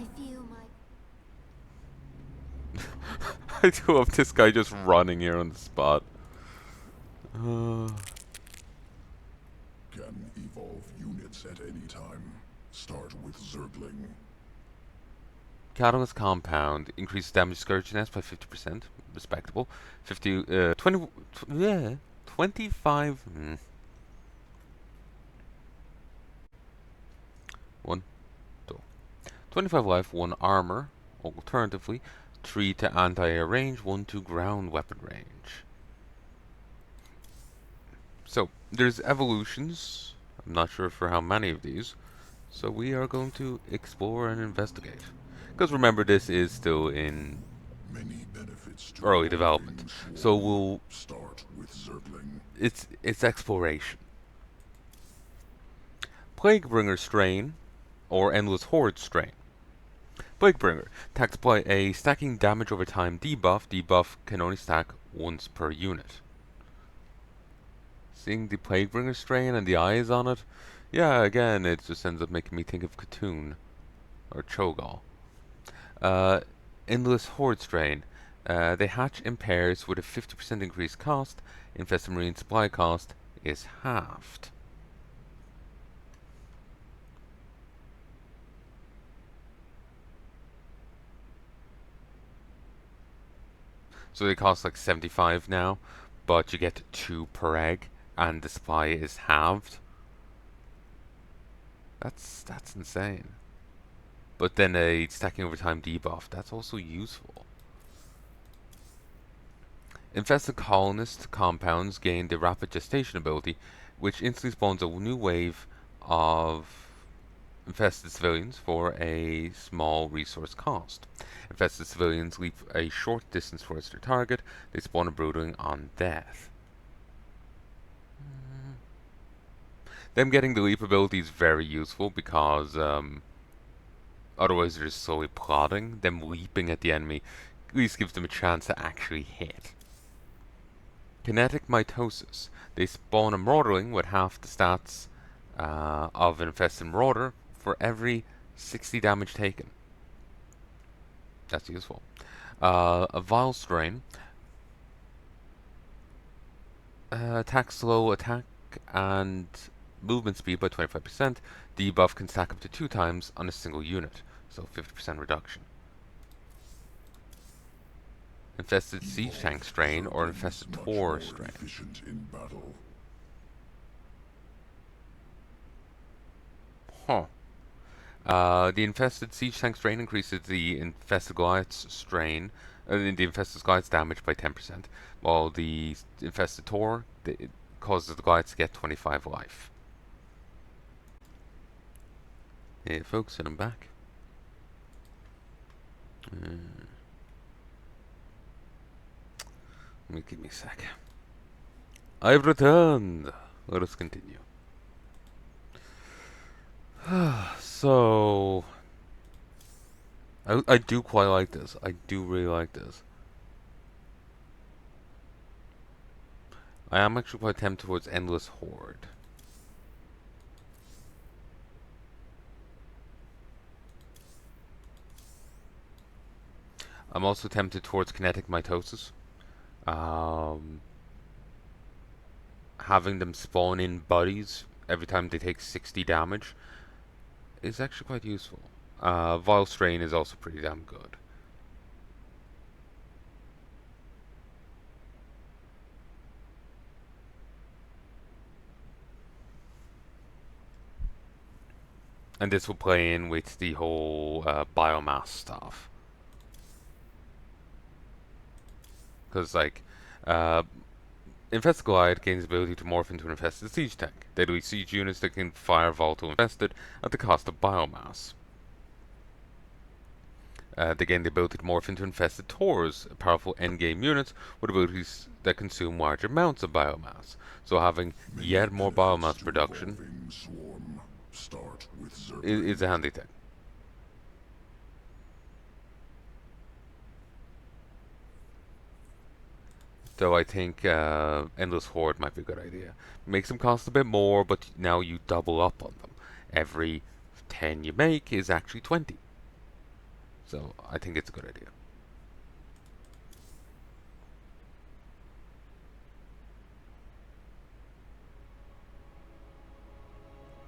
I feel my I do love this guy just running here on the spot. Can evolve units at any time. Start with Zergling. Catalyst compound increases damage scourge nest by 50%. Respectable. 20, yeah, 25. 1, 2. 25 life, 1 armor. Alternatively, 3 to anti-air range, 1 to ground weapon range. So, there's evolutions. I'm not sure for how many of these. So we are going to explore and investigate. Because remember, this is still in Many benefits to early development. evolving So swarm. we'll Start with Zergling. it's exploration. Plaguebringer strain or endless horde strain. Plaguebringer attacks apply a stacking damage over time debuff. Debuff can only stack once per unit. Seeing the Plaguebringer strain and the eyes on it, yeah, again, it just ends up making me think of Katoon or Cho'Gall. Endless horde strain. They hatch in pairs with a 50% increased cost. Infested marine supply cost is halved. So they cost like 75 now, but you get 2 per egg, and the supply is halved. That's insane. But then a stacking over time debuff, that's also useful. Infested colonist compounds gain the rapid gestation ability, which instantly spawns a new wave of infested civilians for a small resource cost. Infested civilians leap a short distance towards their target. They spawn a brooding on death. Them getting the leap ability is very useful because otherwise they're just slowly plodding. Them leaping at the enemy at least gives them a chance to actually hit. Kinetic mitosis. They spawn a Marauderling with half the stats of an infested Marauder for every 60 damage taken. That's useful. A Vile Strain. Attack slow, attack and movement speed by 25%. Debuff can stack up to 2 times on a single unit, so 50% reduction. Infested Siege Tank Strain or Infested Tor Strain. Efficient in battle. Huh. The Infested Siege Tank Strain increases the Infested Goliath's strain, the Infested Goliath's damage by 10%, while the Infested Tor it causes the Goliaths to get 25 life. Hey folks, and I'm back. Give me a sec. I've returned. Let us continue. So, I do quite like this. I do really like this. I am actually quite tempted towards Endless Horde. I'm also tempted towards Kinetic Mitosis. Having them spawn in buddies every time they take 60 damage is actually quite useful. Vile Strain is also pretty damn good. And this will play in with the whole biomass stuff. Because, like, Infested Goliath gains the ability to morph into an infested siege tank. They delete siege units that can fire volatile infested at the cost of biomass. They gain the ability to morph into infested Tors, powerful endgame units with abilities that consume large amounts of biomass. So having yet more biomass production is a handy thing. So I think Endless Horde might be a good idea. Makes them cost a bit more, but now you double up on them. Every 10 you make is actually 20. So I think it's a good idea.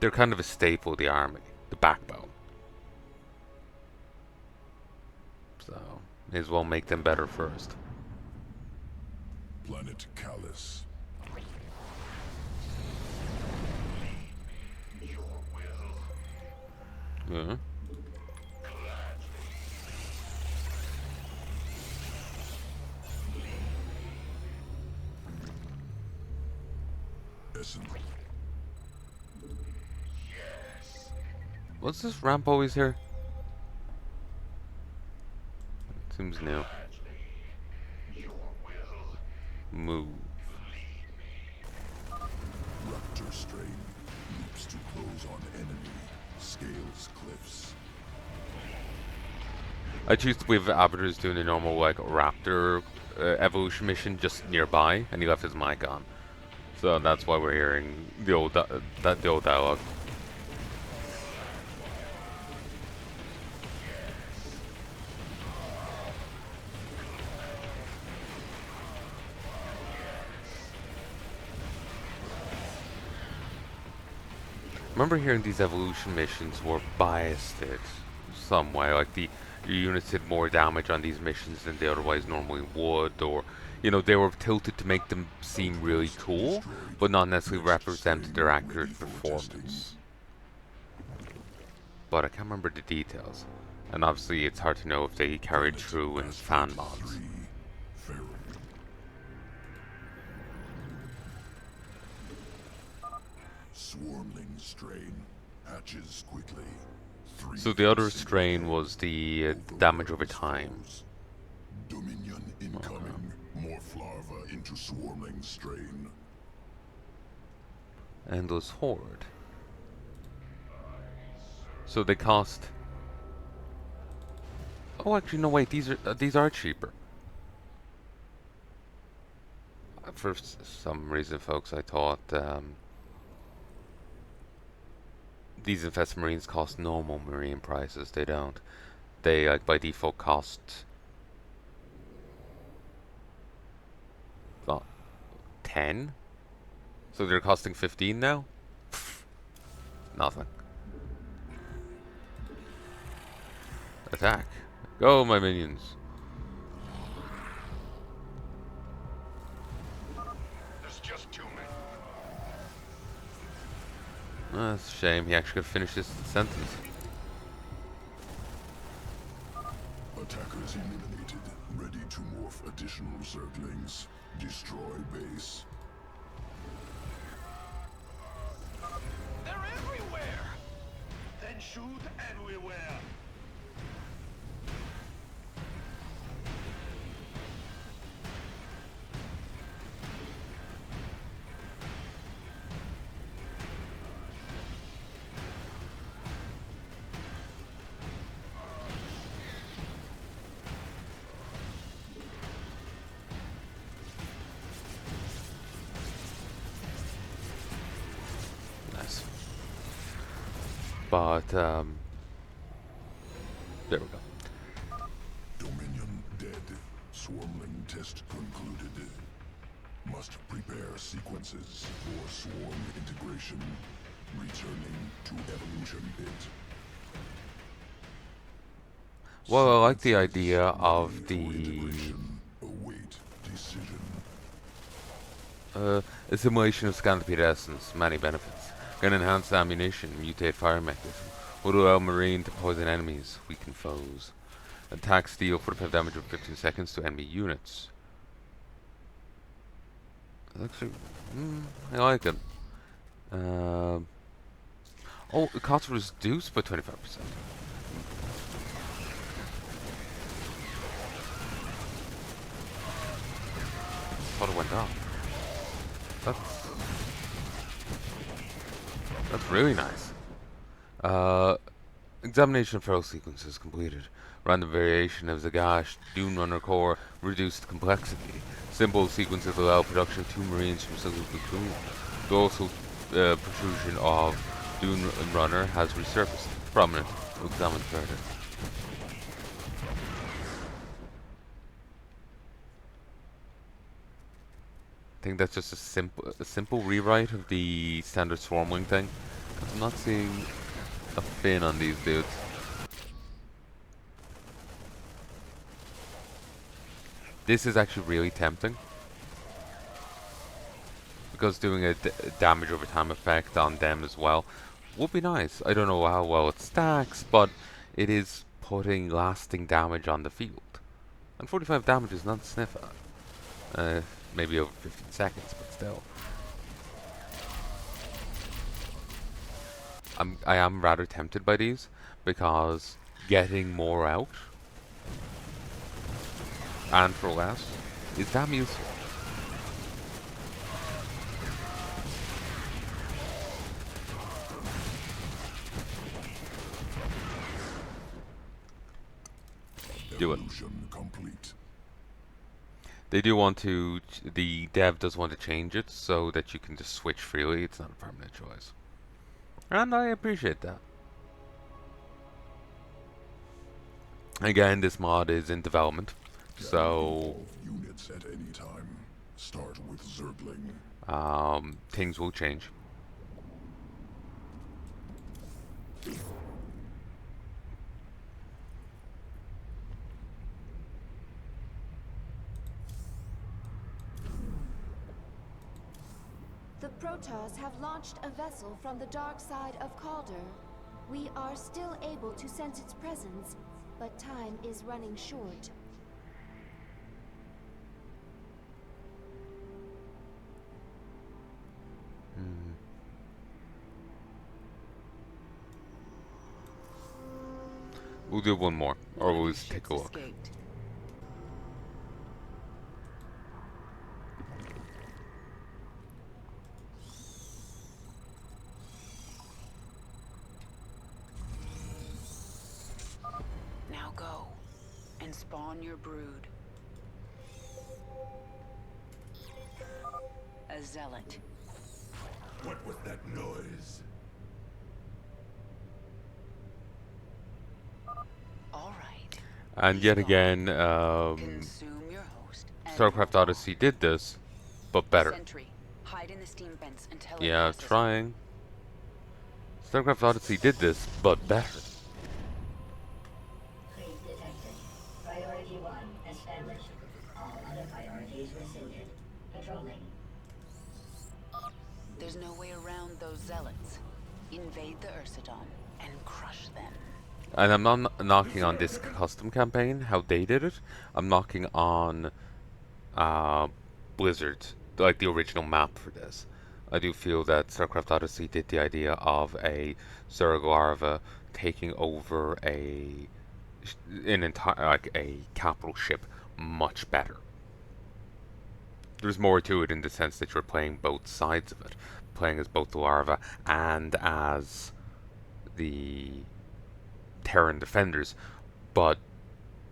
They're kind of a staple of the army, the backbone. So may as well make them better first. Planet Callus. Yeah. Essen. What's this ramp always here? Seems new. Move. Raptor strain. Leaps to close on enemy. Scales cliffs. I choose to believe Abder's doing a normal like raptor evolution mission just nearby, and he left his mic on. So that's why we're hearing the old the old dialogue. I remember hearing these evolution missions were biased in some way, like your units did more damage on these missions than they otherwise normally would, or they were tilted to make them seem really cool, but not necessarily represent their accurate performance. But I can't remember the details, and obviously it's hard to know if they carried true in fan mods. Swarmling strain hatches quickly. So the other strain was the damage over time. Dominion incoming. Morph larva into swarmling strain. Endless horde. So they cost. Oh, actually, no. Wait, these are cheaper. For some reason, folks, I thought these infested marines cost normal marine prices. They don't. They like by default cost 10. So they're costing 15 now. Nothing. Attack! Go, my minions! There's just too many. Oh, that's a shame. He actually could finish this sentence. Attackers eliminated. Ready to morph additional zerglings. Destroy base. They're everywhere! Then shoot everywhere! Nice. But, there we go. Dominion dead. Swarmling test concluded. Must prepare sequences for swarm integration. Returning to evolution pit. Well, I like the idea of the Await decision. assimilation of scantipede essence, many benefits. Can enhance ammunition, mutate fire mechanism, would allow marine to poison enemies, weaken foes. Attack steal 45 damage of 15 seconds to enemy units. Actually, I like it. Oh, the cost was reduced by 25%. Thought it went up. That's really nice. Examination of feral sequences completed. Random variation of Zagash, Dune Runner Core, reduced complexity. Simple sequences allow production of 2 marines from single platoon. The also protrusion of Dune Runner has resurfaced. Prominent. We'll examine further. think that's just a simple rewrite of the standard Swarmwing thing. 'Cause I'm not seeing a fin on these dudes. This is actually really tempting. Because doing a damage over time effect on them as well would be nice. I don't know how well it stacks, but it is putting lasting damage on the field. And 45 damage is not to sniff at. Maybe over 15 seconds, but still. I am rather tempted by these, because getting more out, and for less, is damn useful. Do it. Evolution complete. They do want to, the dev does want to change it so that you can just switch freely. It's not a permanent choice. And I appreciate that. Again, this mod is in development, so Evolve units at any time. Start with Zergling. things will change. The Protoss have launched a vessel from the dark side of Calder. We are still able to sense its presence, but time is running short. We'll do one more, or we'll just take a look. Escaped. Now go and spawn your brood. A zealot. What was that noise? All right. And yet again, Consume your host. and StarCraft move on. Odyssey did this, but better. Sentry, hide in the steam vents until it Yeah, passes. trying. StarCraft Odyssey did this, but better. Freeze detected. Priority 1 established. All other priorities rescinded. Patrolling. There's no way around those zealots. Invade the Ursidon and crush them. And I'm not knocking on this custom campaign, how they did it. I'm knocking on Blizzard, like the original map for this. I do feel that StarCraft Odyssey did the idea of a Zerg larva taking over an entire, like a capital ship much better. There's more to it in the sense that you're playing both sides of it, playing as both the larva and as the Terran defenders, but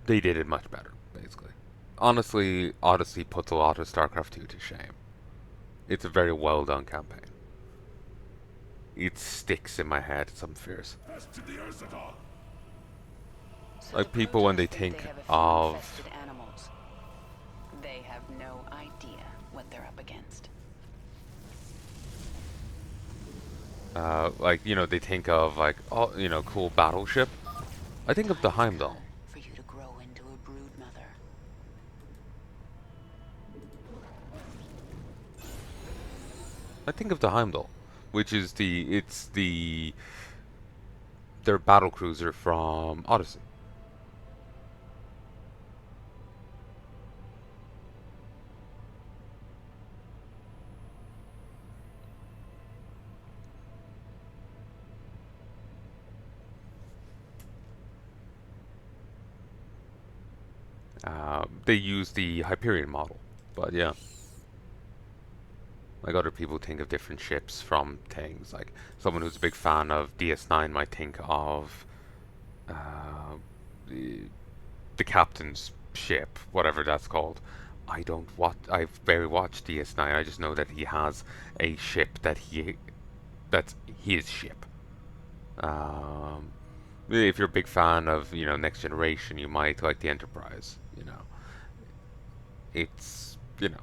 they did it much better, basically. Honestly, Odyssey puts a lot of StarCraft 2 to shame. It's a very well done campaign. It sticks in my head, some fears. Pass to the Ursidon. So Like the people when Protoss they think think have a few of infested animals. They have no idea what they're up against. like, you know, they think of like, oh, you know, cool battleship. I think of the Heimdall. For you to grow into a brood mother. I think of the Heimdall, which is their battle cruiser from Odyssey. They use the Hyperion model, but yeah. Like other people think of different ships from things. Like someone who's a big fan of DS9 might think of the captain's ship, whatever that's called. I've barely watched DS9. I just know that he has a ship that's his ship. If you're a big fan of, you know, Next Generation, you might like the Enterprise. You know, it's, you know,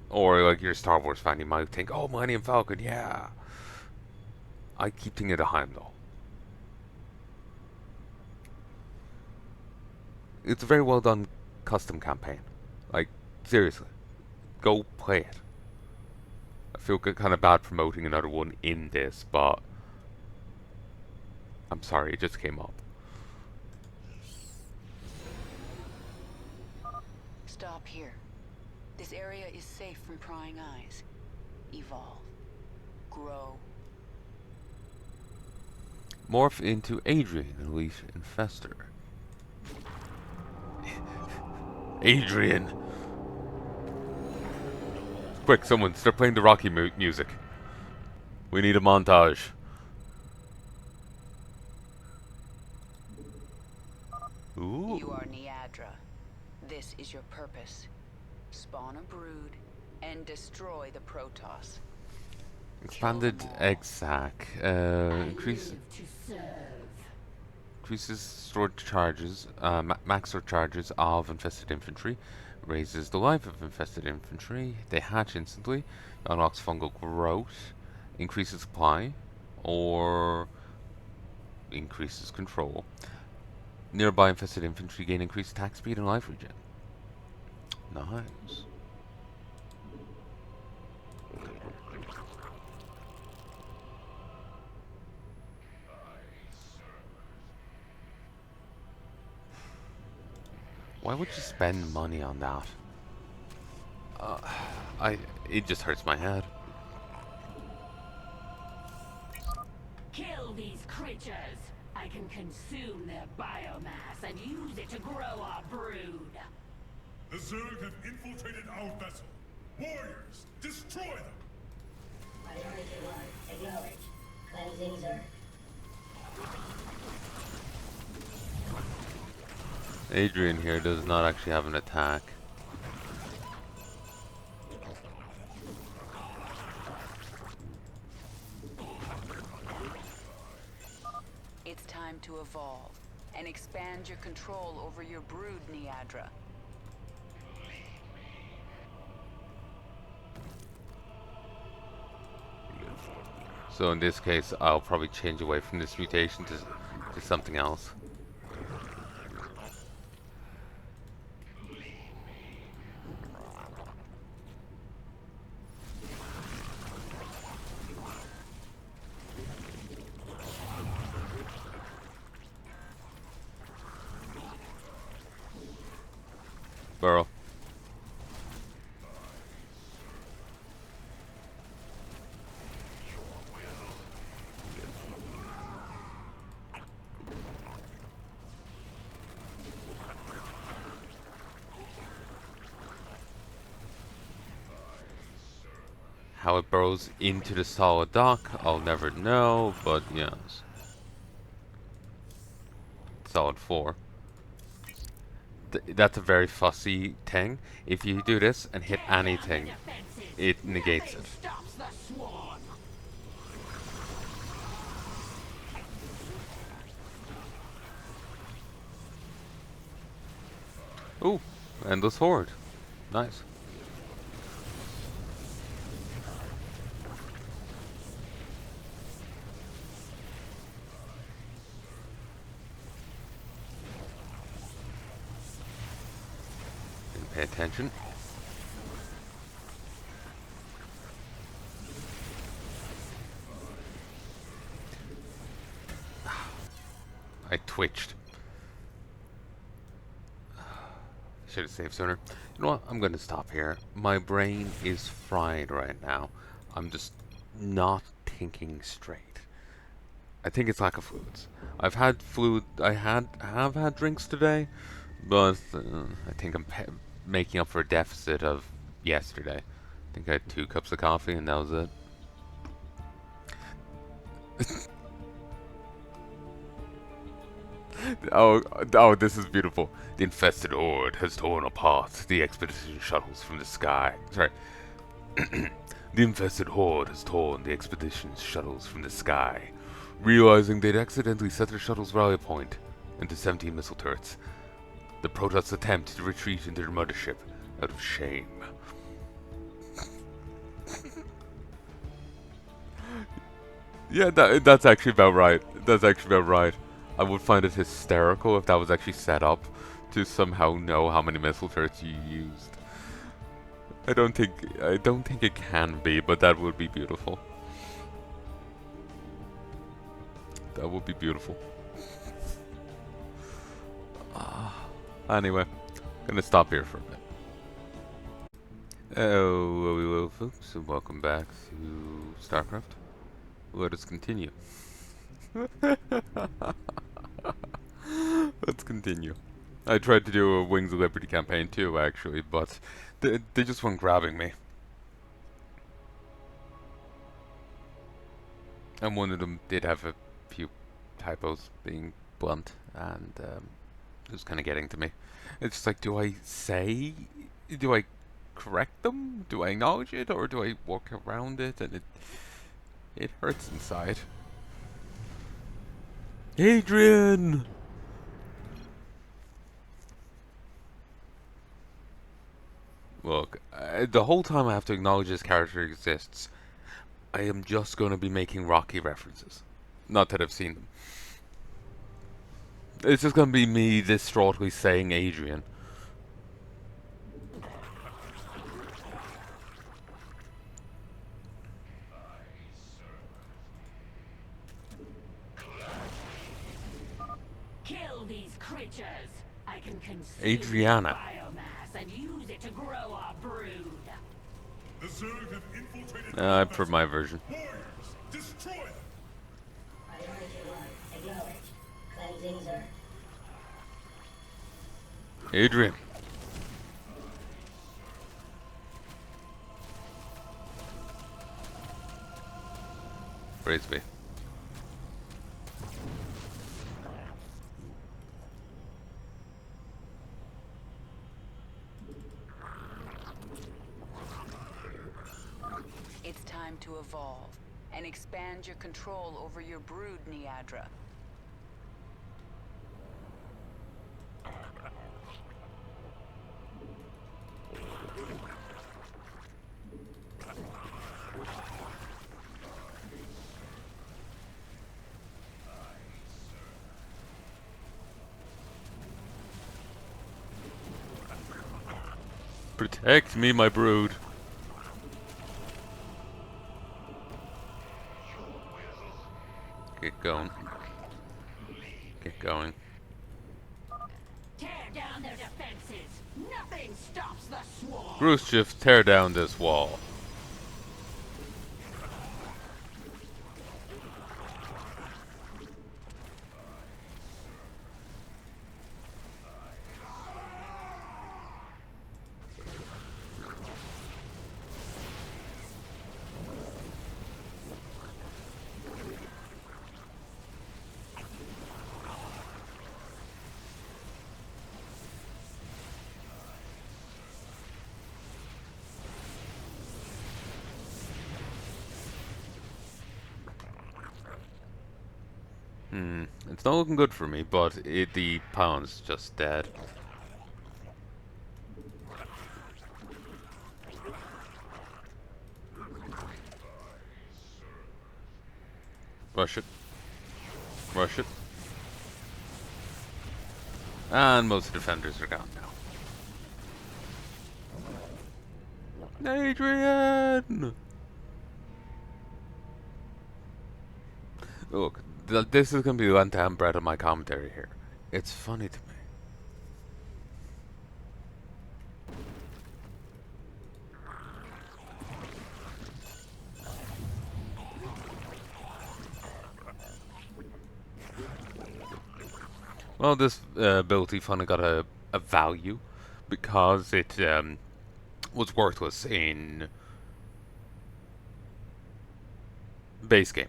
Or like you're a Star Wars fan, you might think, oh, Millennium Falcon, yeah. I keep thinking of the Heimdall. It's a very well done custom campaign. Like, seriously. Go play it. I feel kind of bad promoting another one in this, but I'm sorry, it just came up. Stop here. This area is safe from prying eyes. Evolve. Grow. Morph into Adrian, Elite Infestor. Adrian! Quick, someone, start playing the Rocky music. We need a montage. Ooh. You are Neadra. This is your purpose. Spawn a brood and destroy the Protoss. Expanded egg sac. Increases stored charges, max stored charges of infested infantry. Raises the life of infested infantry. They hatch instantly. Unlocks fungal growth. Increases supply. Or increases control. Nearby infested infantry gain increased attack speed and life regen. Nice. Why would you spend money on that? It just hurts my head. Kill these creatures! I can consume their biomass and use it to grow our brood. The Zerg have infiltrated our vessel. Warriors, destroy them! Priority 1, acknowledged. Cleansing Zerg. Adrian here does not actually have an attack. It's time to evolve and expand your control over your brood, Neadra. So in this case, I'll probably change away from this mutation to something else. Burrow. How it burrows into the solid dock, I'll never know, but yes. Solid 4. That's a very fussy thing. If you do this and hit anything, it negates it. Ooh, endless horde. Nice. Didn't pay attention. I twitched. Should have saved sooner. You know what? I'm going to stop here. My brain is fried right now. I'm just not thinking straight. I think it's lack of fluids. I've had fluid. I have had drinks today, but I think I'm making up for a deficit of yesterday. I think I had 2 cups of coffee and that was it. Oh, this is beautiful. The infested horde has torn apart the expedition shuttles from the sky. Sorry. The infested horde has torn the expedition shuttles from the sky. Realizing they'd accidentally set their shuttle's rally point into 17 missile turrets, the Protoss attempt to retreat into their mothership out of shame. Yeah, that's actually about right. That's actually about right. I would find it hysterical if that was actually set up to somehow know how many missile turrets you used. I don't think it can be, but that would be beautiful. That would be beautiful. Anyway, gonna stop here for a bit. Hello, folks, and welcome back to StarCraft. Let us continue. Let's continue. I tried to do a Wings of Liberty campaign too, actually, but they just weren't grabbing me. And one of them did have a few typos, being blunt, and it was kind of getting to me. It's just like, do I correct them? Do I acknowledge it, or do I walk around it? And it hurts inside. Adrian! Look, the whole time I have to acknowledge this character exists, I am just going to be making Rocky references. Not that I've seen them. It's just going to be me distraughtly saying Adrian. Kill these creatures. I can consume Adriana. biomass and use it to grow our brood. The Zerg have infiltrated I our prefer vessel. my version. Warriors, destroy them! Priority 1, acknowledged. Cleansing Zerg. Adrian. Praise be. It's time to evolve and expand your control over your brood, Niadra. Protect me, my brood. Get going. Get going. Tear down their defenses. Nothing stops the swarm. Khrushchev, tear down this wall. It's not looking good for me, but the pound's just dead. Rush it. Rush it. And most defenders are gone now. Adrian! Look, this is going to be the one-time bread of my commentary here. It's funny to me. Well, this ability finally got a value because it was worthless in base game.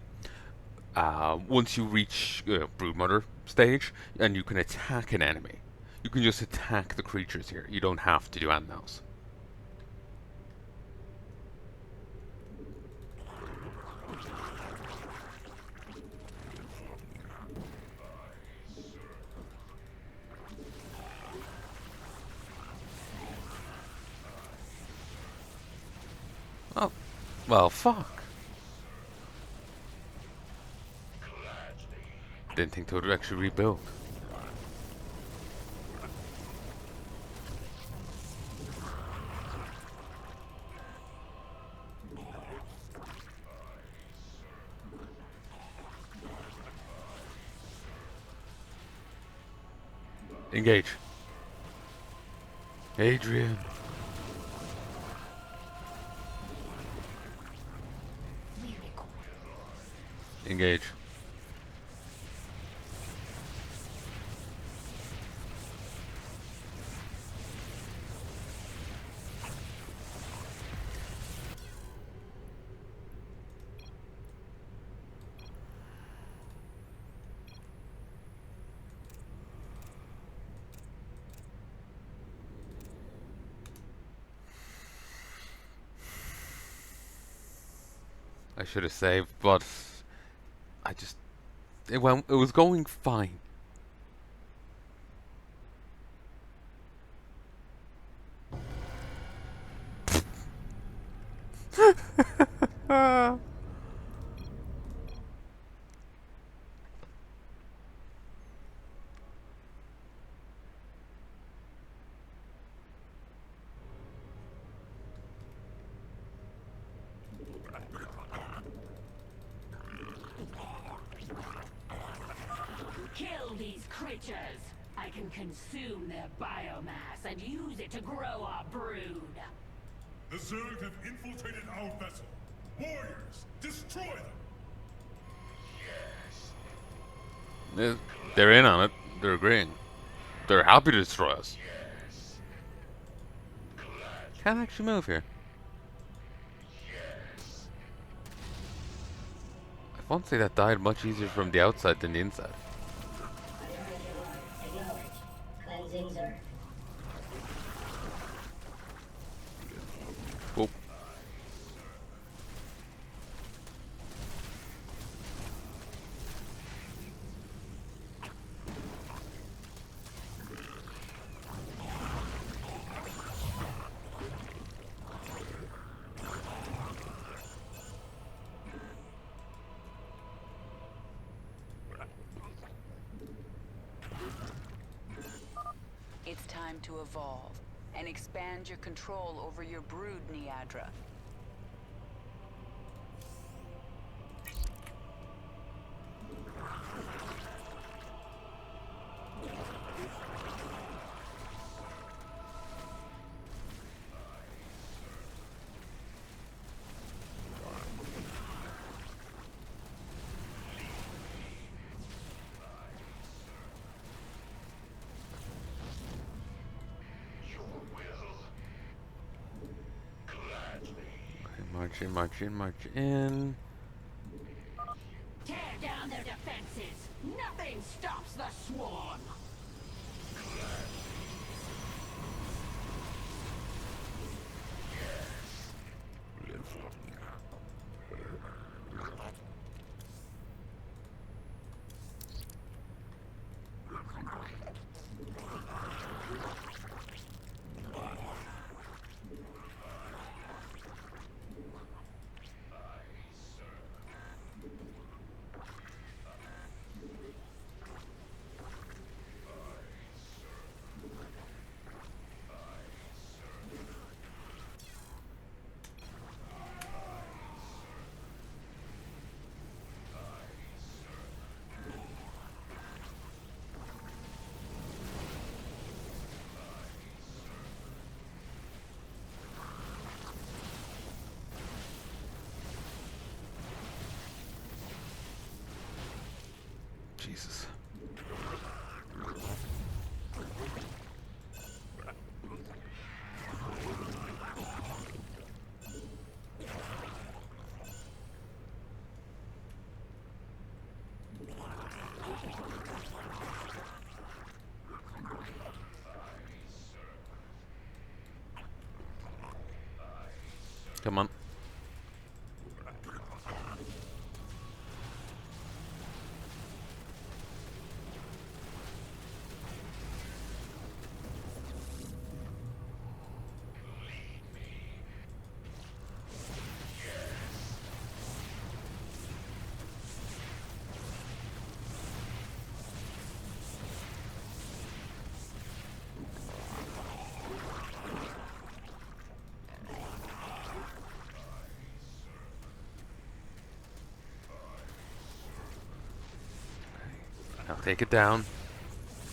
Once you reach Broodmother stage and you can attack an enemy, you can just attack the creatures here. You don't have to do anything else. Oh, well, fuck. Didn't think they would actually rebuild. Engage. Adrian. Engage. I should have saved, but I just it was going fine. Kill these creatures. I can consume their biomass and use it to grow our brood. The Zerg have infiltrated our vessel. Warriors, destroy them! They're in on it. They're agreeing. They're happy to destroy us. Can't actually move here. I won't say that died much easier from the outside than the inside. Acknowledge. Cleansing Zerg. Oh. It's time to evolve and expand your control over your brood, Niadra. March in, march in, march in. Tear down their defenses. Nothing stops the swarm. Jesus. Come on. I'll take it down.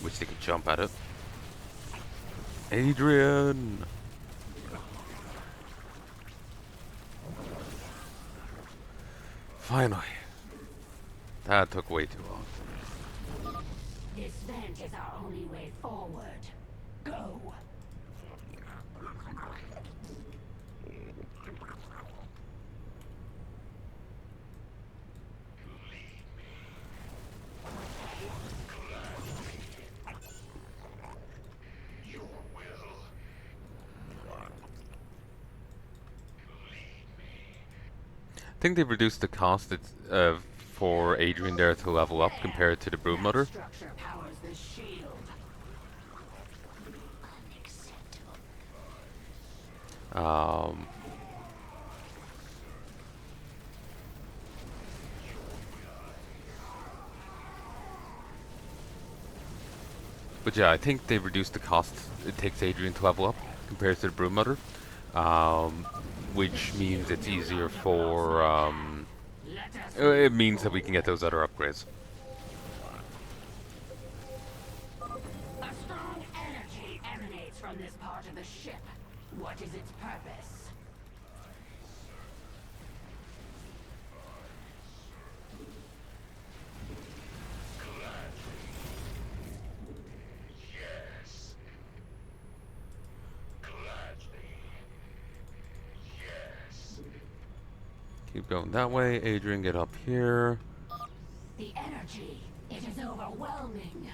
Wish they could jump at it. Adrian! Finally. That took way too long. This vent is our only way forward. Go. I think they've reduced the cost for Adrian there to level up compared to the Broodmother. Structure powers the shield. But yeah, I think they've reduced the cost it takes Adrian to level up compared to the Broodmother, which means it's easier for. It means that we can get those other upgrades. A strong energy emanates from this part of the ship. What is its purpose? Yes. Gladly. Yes. Keep going that way. Adrian, get up here. The energy. It is overwhelming.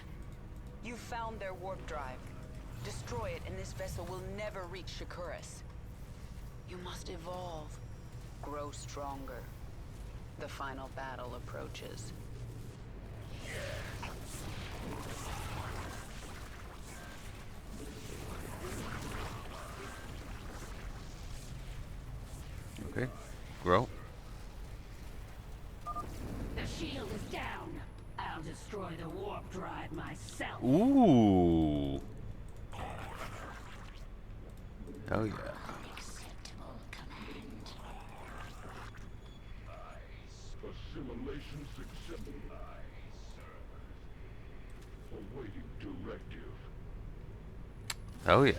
You found their warp drive. Destroy it and this vessel will never reach Shakuras. You must evolve. Grow stronger. The final battle approaches. Okay, grow. The shield is down. I'll destroy the warp drive myself. Ooh. Hell yeah. Unacceptable command. Assimilation successful. Awaiting directive. Hell yeah.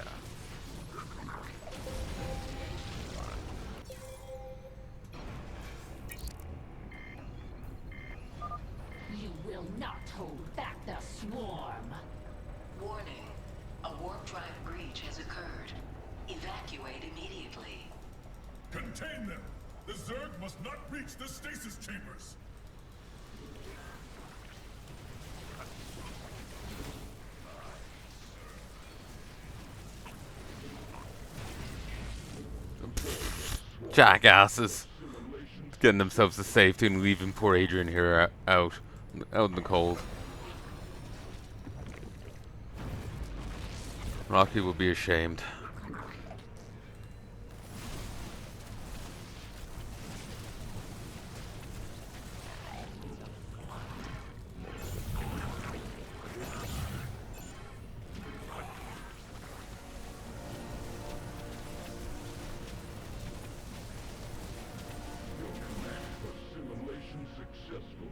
You will not hold back the swarm. Warning. A warp drive breach has occurred. Evacuate immediately. Contain them! The Zerg must not reach the stasis chambers! Jackasses. Getting themselves to safety and leaving poor Adrian here out in the cold. Rocky will be ashamed. Assimilation successful.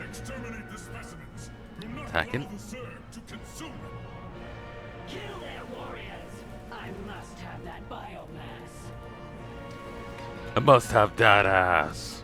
Exterminate the specimens. Do not Attacking. allow the Zerg to consume them. Kill their warriors. I must have that biomass. I must have that ass.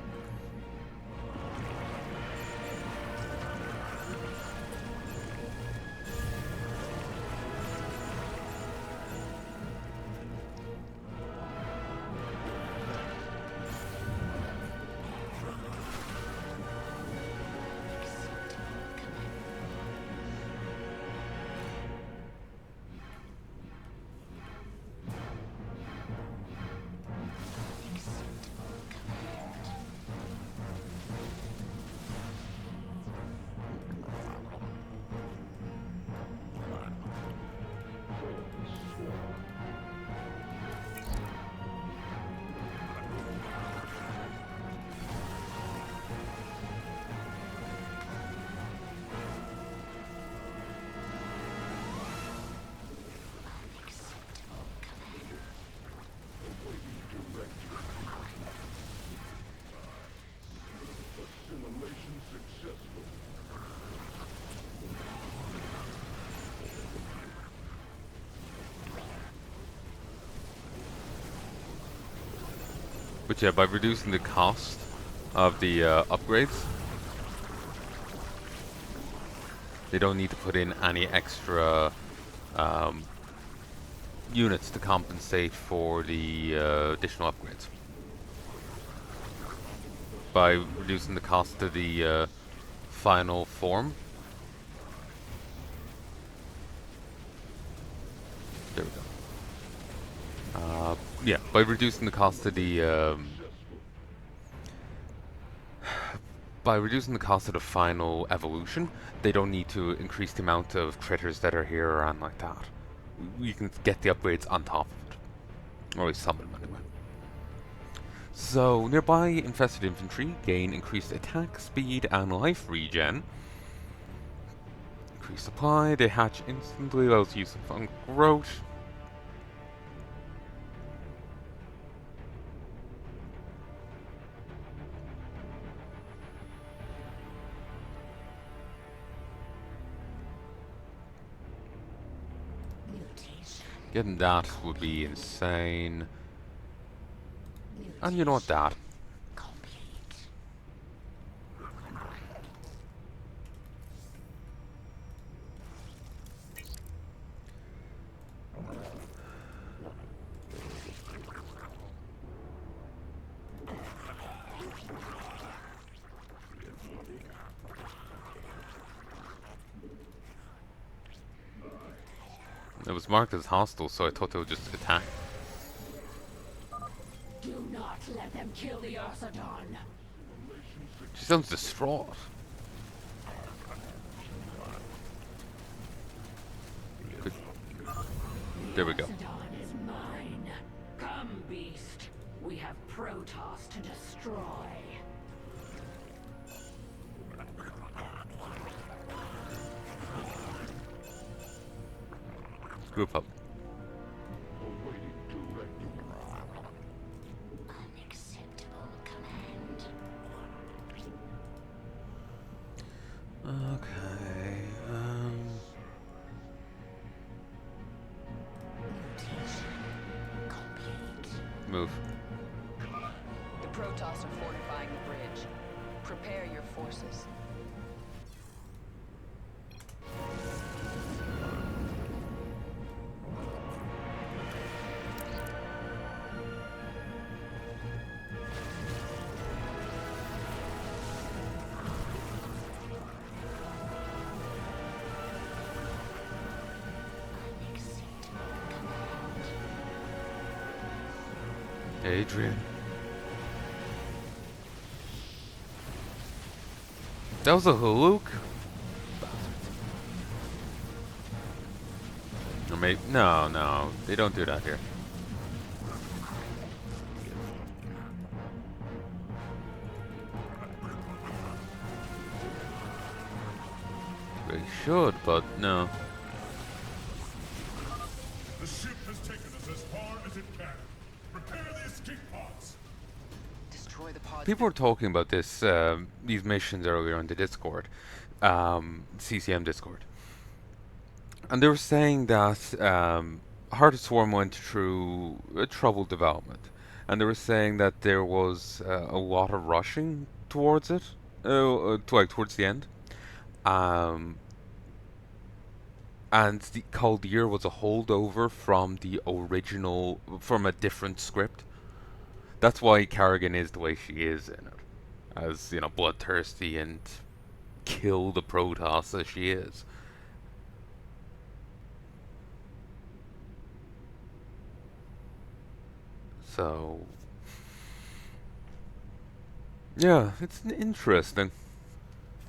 But yeah, by reducing the cost of the upgrades, they don't need to put in any extra units to compensate for the additional upgrades. By reducing the cost of the final form. There we go. Yeah, by reducing the cost of the final evolution, they don't need to increase the amount of critters that are here or anything like that. You can get the upgrades on top of it. Or at least some of them anyway. So, nearby infested infantry gain increased attack, speed, and life regen. Increased supply, they hatch instantly, allows use of fun growth. Getting that would be insane. And you know what, that? It was marked as hostile, so I thought they would just attack. Do not let them kill the Ursadon. She sounds distraught. Good. There we go. Ursadon is mine. Come, beast. We have Protoss to destroy. Group up. Unacceptable command. Okay. Mutation complete. Move. The Protoss are fortifying the bridge. Prepare your forces. Adrian. That was a Huluk? Or maybe no, they don't do that here. They should, but no. The ship has taken us as far as it can. Prepare the escape pods. Destroy the pods. People were talking about this, these missions earlier on the Discord, CCM Discord, and they were saying that Heart of Swarm went through a troubled development, and they were saying that there was a lot of rushing towards it, towards the end, and the Cold Year was a holdover from the original, from a different script. That's why Kerrigan is the way she is in it. As, you know, bloodthirsty and kill the Protoss as she is. So... yeah, it's interesting.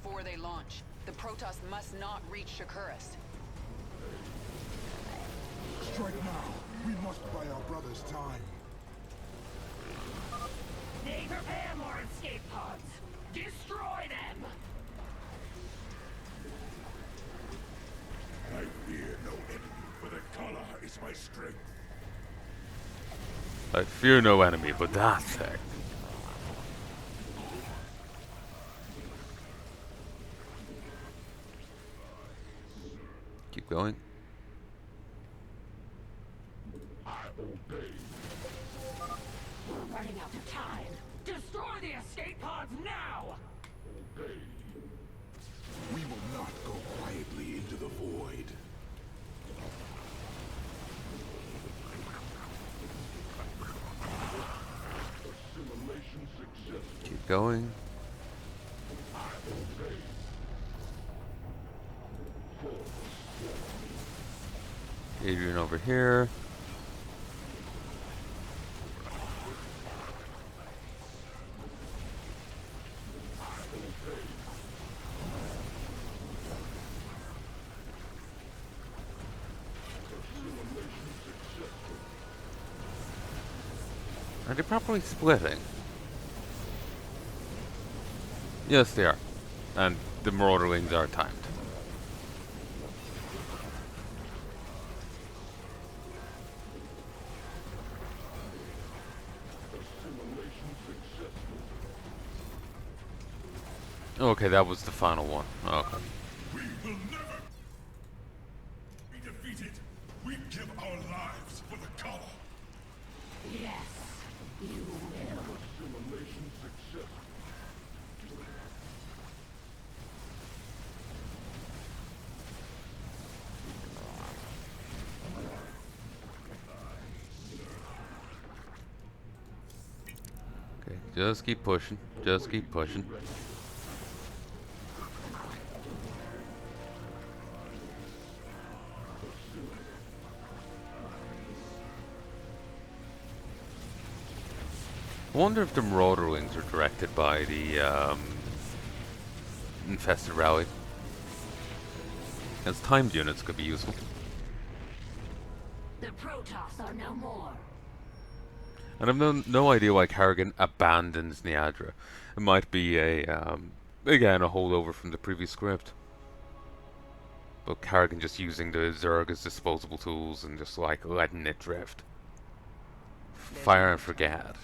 Before they launch, the Protoss must not reach Shakuras. Strike now. We must buy our brothers time. They prepare more escape pods. Destroy them. I fear no enemy, for the color is my strength. I fear no enemy, but that thing. Keep going. running out of time. Destroy the escape pods now! We will not go quietly into the void. Keep going. Adrian over here. Are they properly splitting? Yes, they are. And the Marauderlings are timed. Okay, that was the final one. Okay. We will never be defeated. We give our lives for the color. Yes, you will. Assimilation success. Okay, just keep pushing. Just keep pushing. I wonder if the Marauderlings are directed by the infested rally. As timed units could be useful. The Protoss are no more. And I've no idea why Karrigan abandons Niadra. It might be again, a holdover from the previous script. But Karrigan just using the Zerg as disposable tools and just like letting it drift. Fire and forget.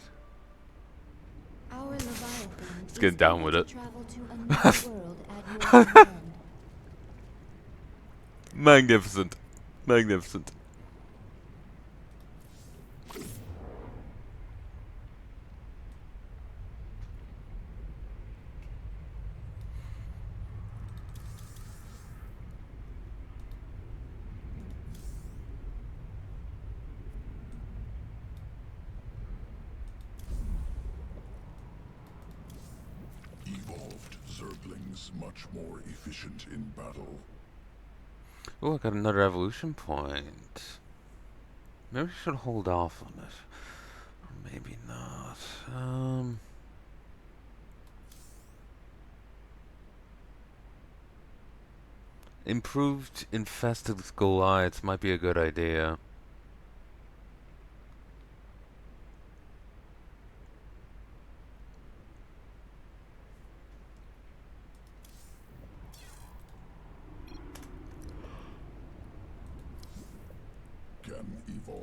Our Leviathan Let's get down with it. travel to another world at your command. Magnificent. Magnificent. Evolved Zerglings much more efficient in battle. Oh, I got another evolution point. Maybe I should hold off on it. Or maybe not. Improved infested Goliaths might be a good idea. Can evolved